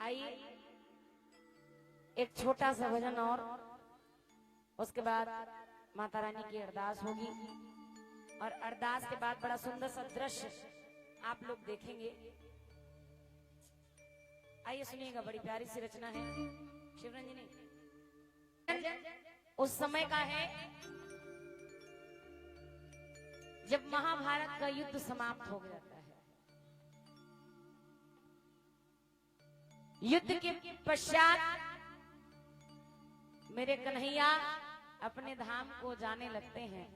आइए एक छोटा सा भजन और उसके बाद माता रानी की अरदास होगी और अरदास के बाद बड़ा सुंदर सा दृश्य आप लोग देखेंगे। आइए सुनिएगा, बड़ी प्यारी सी रचना है शिवरंजनी। उस समय का है जब महाभारत का युद्ध समाप्त हो जाता है। युद्ध के पश्चात मेरे कन्हैया अपने धाम को जाने लगते हैं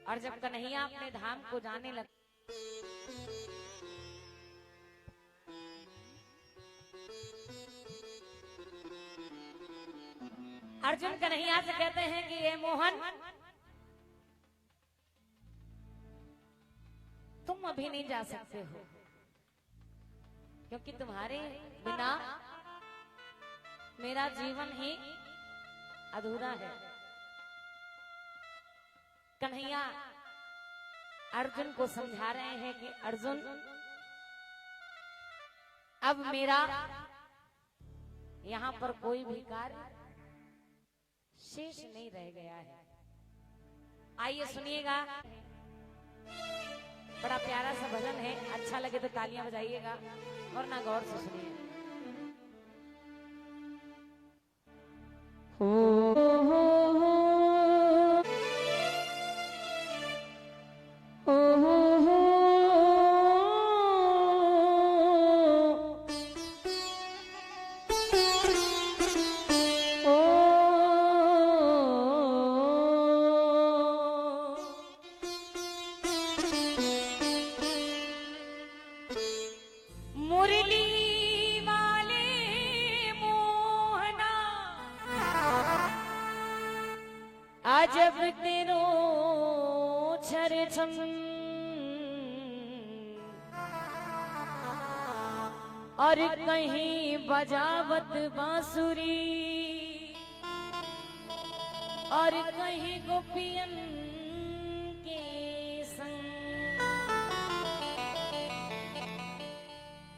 और जब कन्हैया अपने धाम को जाने लगते अर्जुन कन्हैया से कहते हैं कि ये मोहन तुम अभी नहीं जा सकते हो क्योंकि तुम्हारे बिना मेरा जीवन ही अधूरा है। कन्हैया अर्जुन को समझा रहे हैं कि अर्जुन अब मेरा यहां पर कोई भी कार्य शेष नहीं रह गया है। आइए सुनिएगा, बड़ा प्यारा सा भजन है। अच्छा लगे तो तालियां बजाइएगा और ना गौर से सुनिए। जब तेरो छर छन और कहीं बजावत बांसुरी और कहीं गोपियन के संग,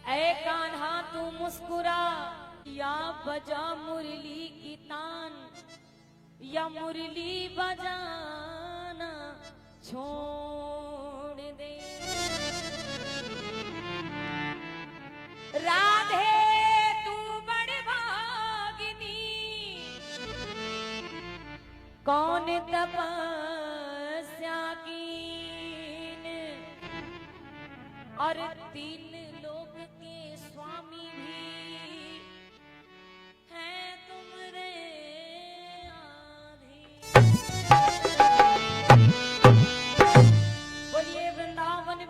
ऐ कान्हा तू मुस्कुरा या बजा मुरली की तान या मुरली बजाना छोड़ दे। राधे तू बड़ भागिनी कौन तपस्या कीन और तीन लोक के स्वामी भी हैं तुमरे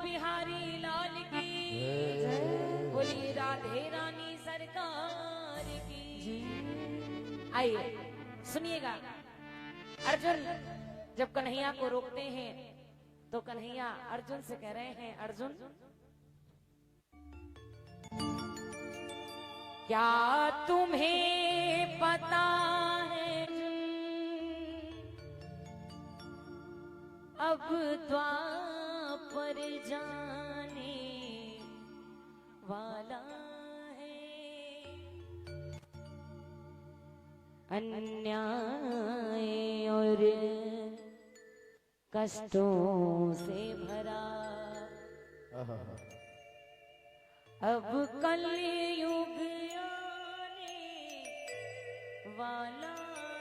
बिहारी लाल की बोलिए, राधे रानी सरकार की। आइए सुनिएगा, अर्जुन जब कन्हैया को रोकते हैं तो कन्हैया अर्जुन से कह रहे हैं, अर्जुन क्या तुम्हें पता है अब द्वापर जाने वाला है, अन्याय और कष्टों से भरा अब कलयुग आने वाला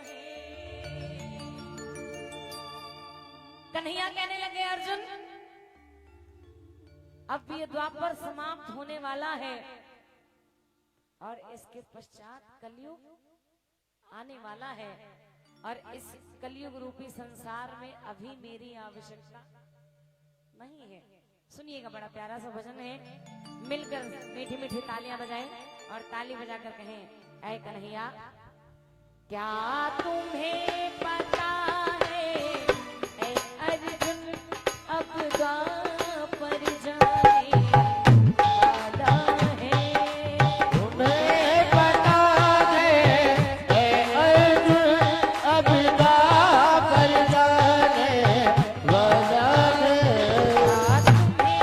है। कन्हैया कहने लगे, अर्जुन अब ये द्वापर समाप्त होने वाला है और इसके पश्चात कलयुग आने वाला है और इस कलयुग रूपी संसार में अभी मेरी आवश्यकता नहीं है। सुनिएगा, बड़ा प्यारा सा भजन है, मिलकर मीठी मीठी तालियां बजाएं और ताली बजाकर कहें, ऐ कन्हैया क्या तुम्हें पता है ऐ अर्जुन अब द्वापर जाने वाला है, तुम्हें पता है ऐ अर्जुन अब द्वापर जाने वाला है, तुम्हें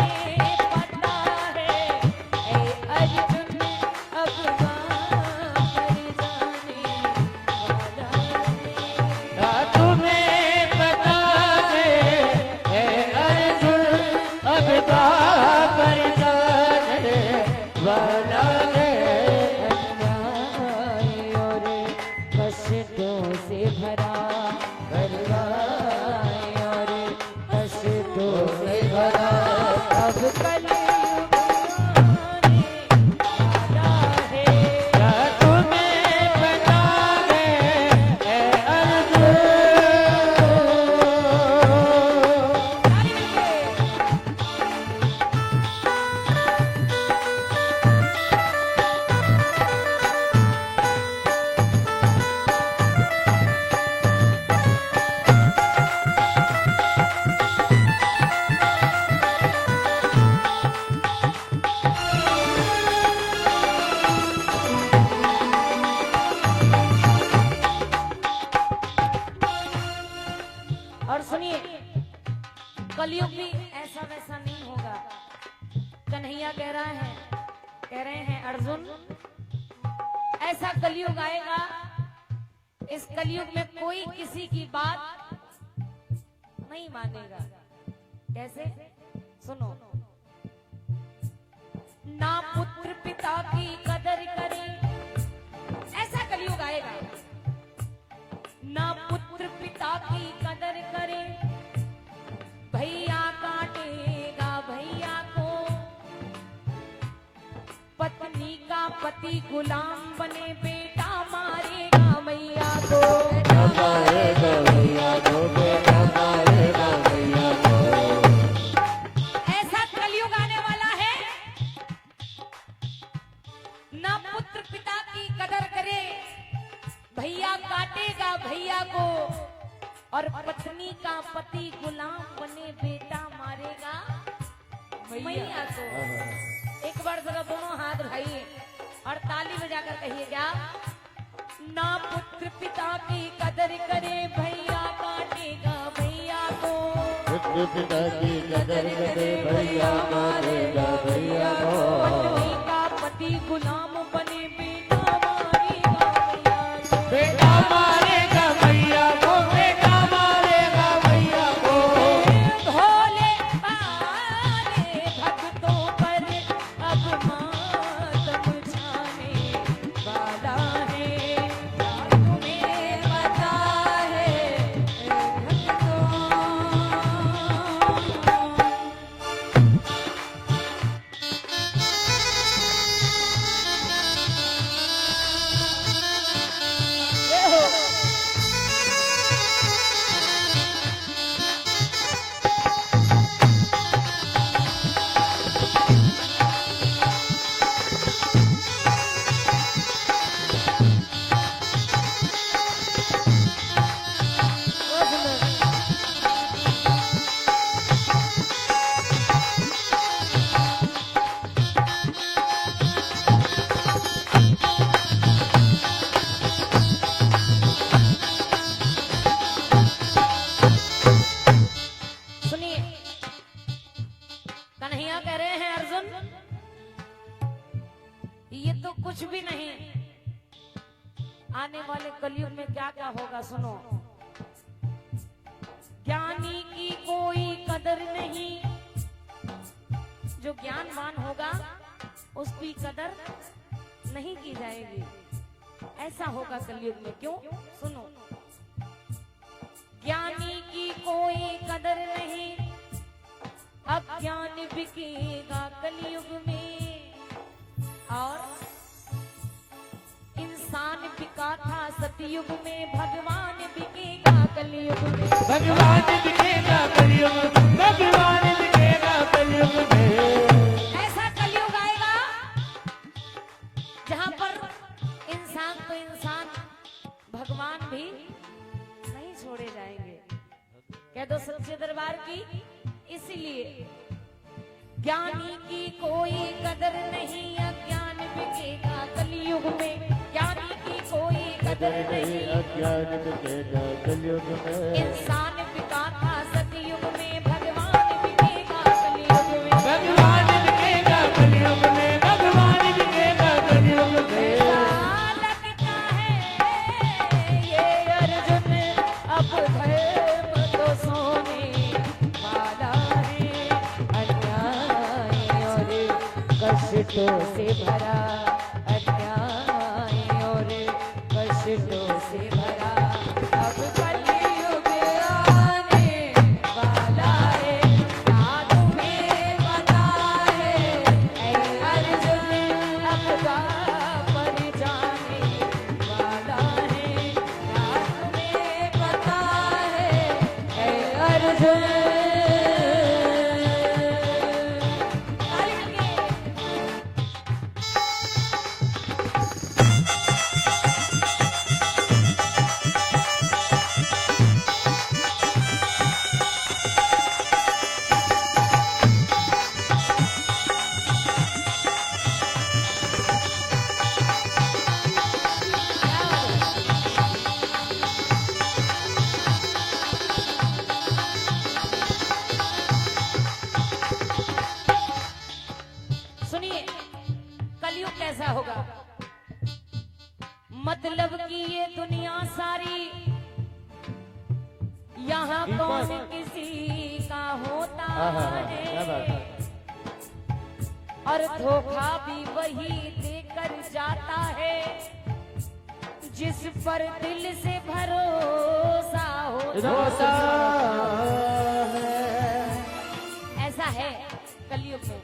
पता है ऐ अर्जुन कन्हैया कह रहे हैं अर्जुन, ऐसा कलयुग आएगा, इस कलयुग में कोई किसी की बात नहीं मानेगा। कैसे? सुनो। ना पुत्र पिता की कदर करे, ऐसा कलयुग आएगा। ना पुत्र पिता की कदर करे, भैया काटेगा भैया को, पत्नी का पति गुलाम बने, बेटा मारेगा मैया को। मारेगा भैया को, बेटा मारेगा भैया को। ऐसा कलयुग आने वाला है, ना पुत्र पिता की कदर करे, भैया काटेगा भैया को, और पत्नी का पति गुलाम बने, बेटा मारेगा मैया को। एक बार जरा दोनों हाथ उठाइए और ताली बजाकर कहिए क्या? ना पुत्र पिता की कदर करे, भैया काटेगा भैया को, पुत्र पिता की कदर करे, भैया मारेगा भैया को। पत्नी का पति गुलाम बने, बेटा मारेगा भैया को। बेटा मारेगा भैया को, बेटा मारेगा भैया को। भोले भाले भक्तों पर अब मातम छाने वाला है, तुम्हें पता है भक्तों। ये हो। सुनिए, कन्हैया कह रहे हैं अर्जुन, ये तो कुछ भी नहीं, आने वाले कलयुग में क्या क्या होगा सुनो। ज्ञानी की कोई कदर नहीं, जो ज्ञानवान होगा उसकी कदर नहीं की जाएगी। ऐसा होगा कलयुग में। क्यों? सुनो। ज्ञानी की कोई कदर नहीं, अज्ञान बिकेगा कलयुग में, और इंसान बिका था सतयुग में, भगवान बिकेगा कलयुग में। भगवान दिखेगा कलयुग, भगवान दिखेगा कलयुग में। ऐसा कलयुग आएगा जहां पर इंसान तो इंसान, भगवान भी नहीं छोड़े जाएंगे। कह दो सच्चे दरबार की। इसीलिए ज्ञानी की कोई कदर नहीं, अज्ञान बिकेगा कलयुग में। ज्ञानी की कोई कदर नहीं, अज्ञान बिकेगा कलयुग में। इंसान बिका था सतयुग में, भगवान बिकेगा कलयुग में। भगवान दिखेगा कलयुग में, भगवान दिखेगा कलयुग में। ऐसा लगता है ये अर्जुन अब धर्म तो सोने वाला है, अन्याय और कष्टों से भरा, अन्याय और कष्टों से भरा, अब कलयुग आने वाला है, क्या तुम्हें पता है ऐ अर्जुन अब पर जाने वाला है, क्या तुम्हें पता है ऐ अर्जुन। ताली बजाइए। सुनिए कलयुग कैसा होगा। मतलब कि ये दुनिया सारी यहाँ कौन किसी का होता है, और धोखा भी वही देकर जाता है जिस पर दिल से भरोसा होता है। ऐसा है कलयुग में,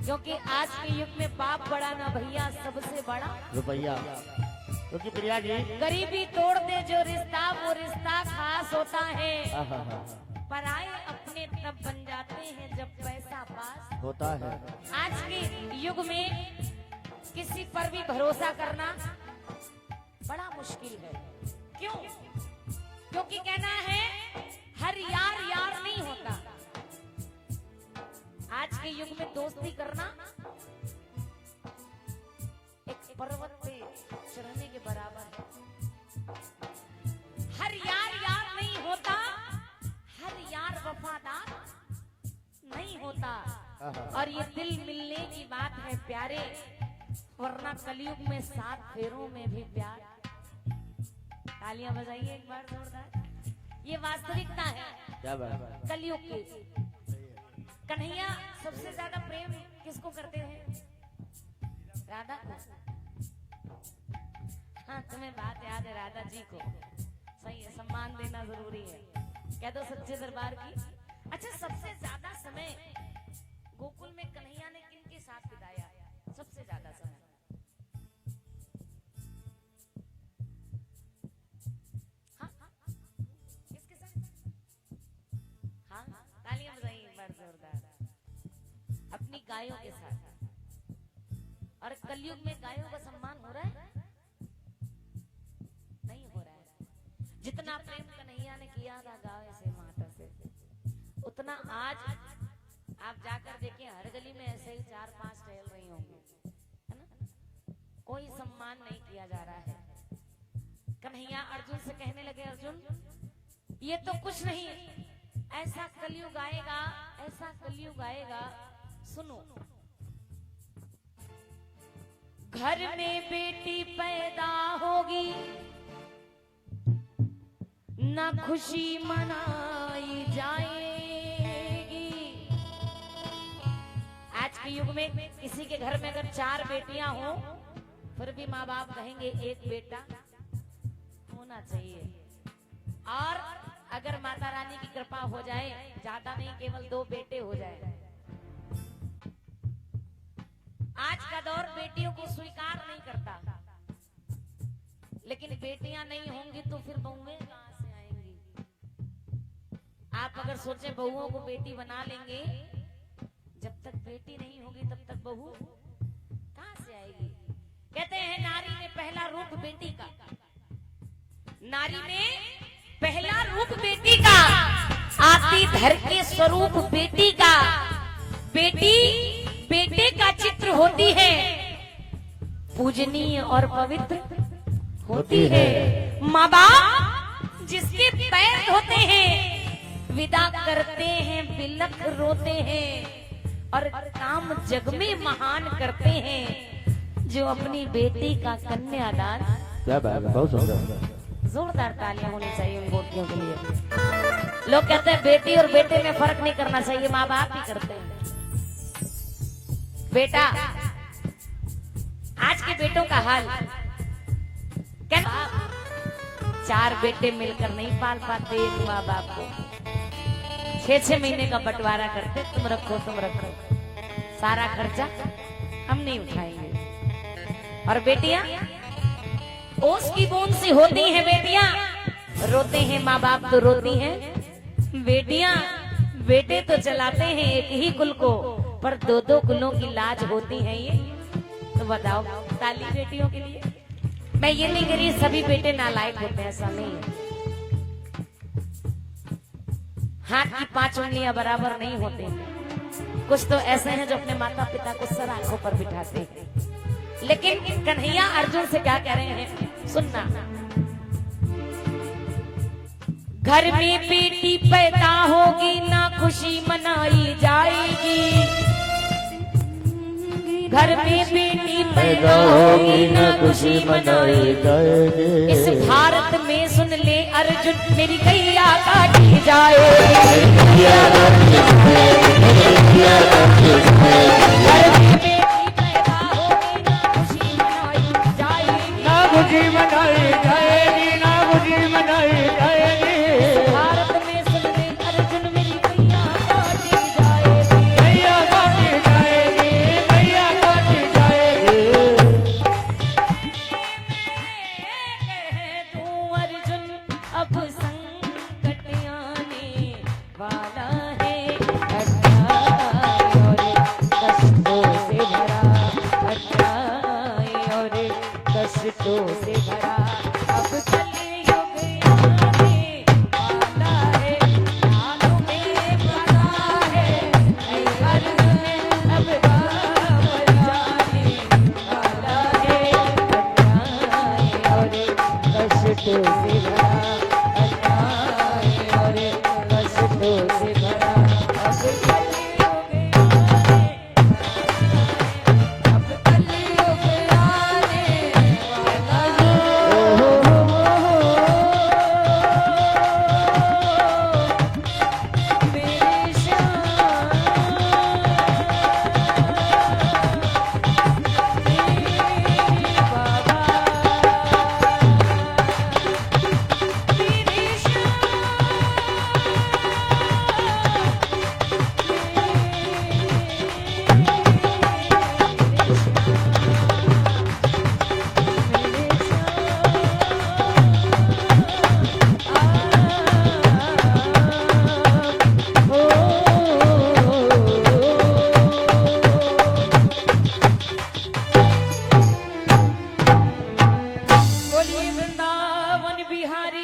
क्योंकि आज के युग में बाप बड़ा ना भैया, सबसे बड़ा रुपया। क्योंकि प्रिया जी गरीबी तोड़ दे जो रिश्ता, वो रिश्ता खास होता है। पराए अपने तब बन जाते हैं जब पैसा पास होता है। आज के युग में किसी पर भी भरोसा करना बड़ा मुश्किल है। क्यों? क्योंकि कहना है हर यार यार नहीं होता। आज के युग में दोस्ती करना एक पर्वत पे चढ़ने के बराबर है। हर यार यार नहीं होता, हर यार वफादार नहीं होता। और ये दिल मिलने की बात है प्यारे, वरना कलयुग में 7 फेरों में भी प्यार। तालियां बजाइए एक बार जोरदार। ये वास्तविकता है क्या बात। कलयुग की। कन्हैया सबसे ज्यादा प्रेम किसको करते हैं? राधा को। हाँ, तुम्हें बात याद है राधा जी को। सही है, सम्मान देना जरूरी है। कह दो सच्चे दरबार की। अच्छा, सबसे ज्यादा समय गोकुल में कन्हैया ने किनके साथ बिताया? सबसे ज्यादा समय हाँ? किसके साथ? हाँ, तालियां बजाइए एक बार जोरदार। अपनी गायों के साथ। और कलयुग में गायों का सम्मान हो रहा है? नहीं हो रहा है। जितना प्रेम कन्हैया ने किया था गाय से, माता से, उतना आज आप जाकर देखिए हर गली में ऐसे ही 4-5 टहल रही होंगी, है ना? कोई सम्मान नहीं किया जा रहा है। कन्हैया अर्जुन से कहने लगे, अर्जुन ये तो कुछ नहीं, ऐसा कलयुग आएगा, ऐसा कलयुग आएगा, सुनो। घर में बेटी पैदा होगी ना खुशी मनाई जाएगी। आज के युग में किसी के घर में अगर 4 बेटियां हो, फिर भी माँ बाप कहेंगे एक बेटा होना चाहिए। और अगर माता रानी की कृपा हो जाए, ज्यादा नहीं केवल 2 बेटे हो जाए। आज का दौर बेटियों को स्वीकार नहीं करता, लेकिन बेटियां नहीं होंगी तो फिर बहुएं कहां से आएंगी? आप अगर सोचे बहुओं को बेटी बना लेंगे, जब तक बेटी नहीं होगी तब तक बहू कहां से आएगी? कहते हैं नारी में पहला रूप बेटी का, नारी में पहला रूप बेटी का, आती धर के स्वरूप बेटी का। बेटी बेटे का चित्र होती है, पूजनीय और पवित्र होती है। माँ बाप जिसके पैर धोते हैं, विदा करते हैं, बिलख रोते हैं, और काम जग में महान करते हैं जो अपनी बेटी का कन्यादान। क्या बात है, बहुत सुंदर। जोरदार तालियां होनी चाहिए उन बेटियों के लिए। लोग कहते हैं बेटी और बेटे में फर्क नहीं करना चाहिए, माँ बाप ही करते हैं। बेटा, आज के बेटों का हाल क्या? 4 बेटे मिलकर नहीं पाल पाते एक माँ बाप को। 6-6 महीने का बंटवारा करते, तुम रखो तुम रखो, सारा खर्चा हम नहीं उठाएंगे। और बेटियां ओस की बूंद सी होती हैं, बेटियां रोते हैं, माँ बाप तो रोती हैं। बेटियां बेटे तो चलाते हैं एक ही कुल को, पर 2-2 कुलों की लाज होती है ये। तो बताओ, ताली बेटियों के लिए। मैं ये नहीं कह रही सभी बेटे नालायक होते हैं, ऐसा नहीं है। हाथ की 5 उंगलियां बराबर नहीं होते। कुछ तो ऐसे हैं जो अपने माता पिता को सर आंखों पर बिठाते हैं। लेकिन कन्हैया अर्जुन से क्या कह रहे हैं, सुनना। घर में बेटी पैदा होगी ना खुशी मनाई जाएगी। घर में बेटी पैदा होगी न खुशी मनाई जाएगी। इस भारत में सुन ले अर्जुन मेरी गैया काटी जाए। घर में बेटी पैदा होगी ना खुशी मनाई जाएगी। ना खुशी मनाई जाएगी, ना खुशी मनाई जाएगी। भारत में सुन ले अर्जुन मेरी गैया काटी जाएगी। गैया काटी जाएगी, गैया काटी जाएगी। तू अर्जुन अब संकट आने वाला है। अच्छाई और कष्टों से भरा, अच्छाई और कष्टों से भरा अब कलयुग आने वाला है। कालों में बना है ऐ अर्जुन अब बाप जाने वाला है। अच्छाई और कष्टों से भरा, अच्छाई और कष्टों से भरा अब कलयुग आने, अब कलयुग आने वाला है। मेरे श्याम मेरे बाबा, मेरे बोलिए वृंदावन बिहारी